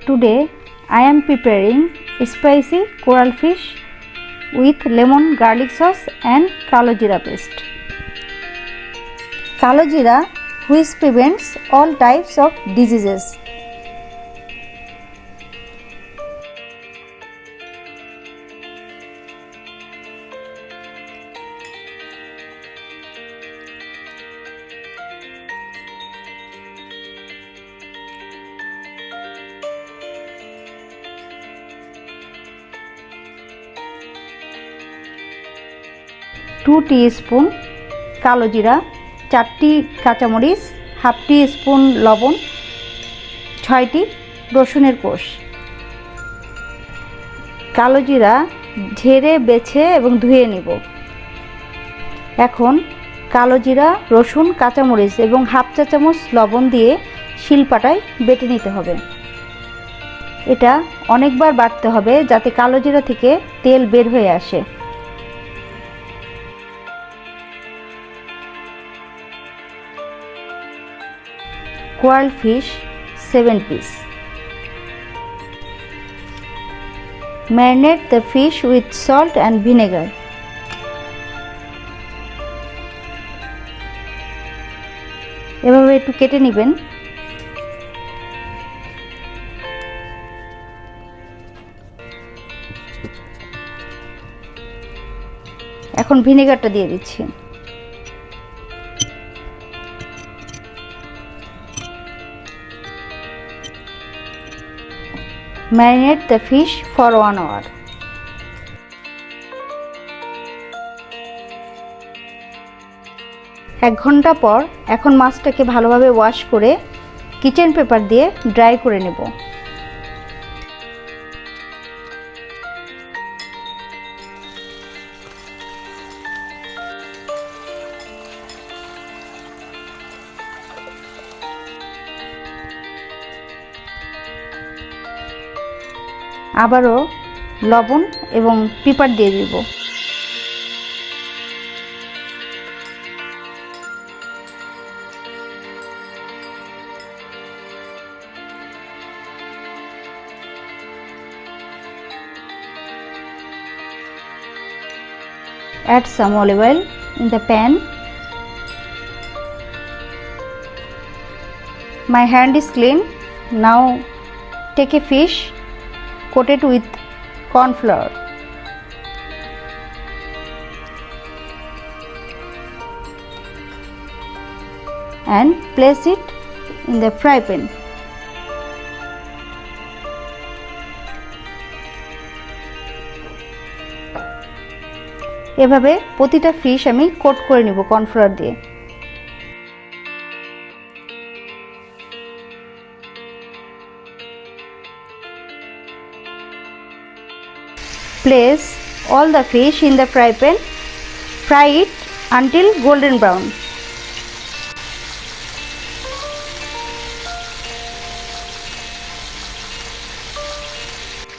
Today I am preparing spicy coral fish with lemon garlic sauce and kalo jeera paste. Kalo jeera which prevents all types of diseases. Two teaspoon कालो जीरा, 4टी काँचामरिच, half teaspoon लवण, 6टी रसुनेर कोष। कालो जीरा झेड़े बेছে এবং ধুয়ে নেব। এখন কালো জিরা, রসুন, কাঁচামরিচ এবং হাফ চা চামচ লবণ দিয়ে শিলপাটায় বেটে নিতে হবে। এটা অনেকবার বাটতে হবে যাতে কালো জিরা থেকে তেল বের হয়ে আসে। Coral fish 7 piece. Marinate the fish with salt and vinegar. এভাবে একটু কেটে নেবেন। এখন ভিনেগারটা দিয়ে দিচ্ছি। Marinate the fish for 1 hour. এক ঘন্টা পর এখন মাছটাকে ভালোভাবে ওয়াশ করে কিচেন পেপার দিয়ে ড্রাই করে নেব। আবারও লবণ এবং পেপার দিয়ে দেব। Add some olive oil in the pan. My hand is clean. Now take a fish coated with corn flour. And place it in the fry pan. এভাবে প্রতিটা ফিশ আমি কোট করে নিব কর্নফ্লাওয়ার দিয়ে। Place all the fish in the fry pan. Fry it until golden brown.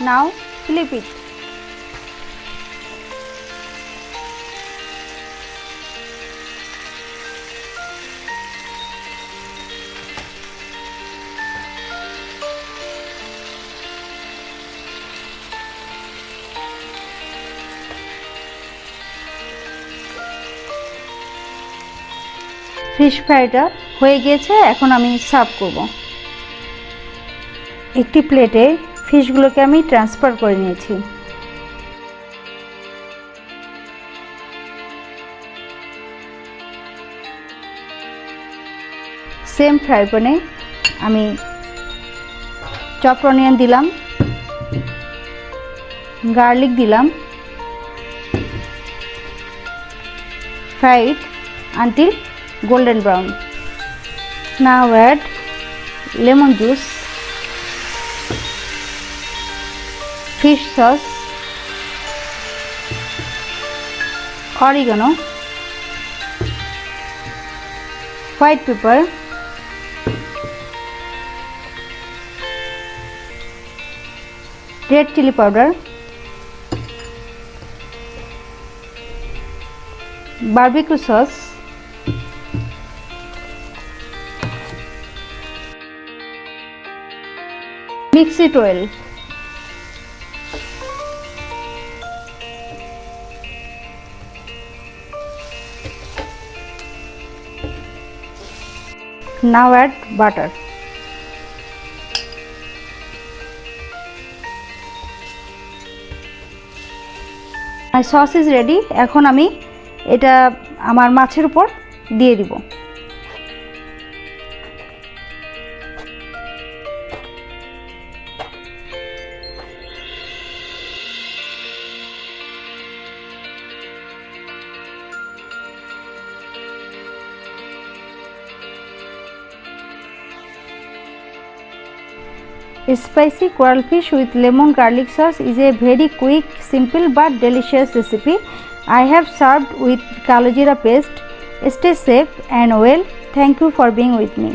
Now flip it. Fish ফ্রাইটা হয়ে গিয়েছে, এখন আমি সার্ভ করব। একটি প্লেটে ফিশগুলোকে আমি ট্রান্সফার করে নিয়েছি। সেম ফ্রাই প্যানে আমি চপড অনিয়ন দিলাম, গার্লিক দিলাম, fry it until golden brown. Now add lemon juice, fish sauce, oregano, white pepper, red chili powder, barbecue sauce, Mix it well. Now add butter. My sauce is ready. এখন আমি এটা আমার মাছের উপর দিয়ে দিব। Spicy coral fish with lemon garlic sauce is a very quick, simple but delicious recipe. I have served with kalo jeera paste. Stay safe and well. Thank you for being with me.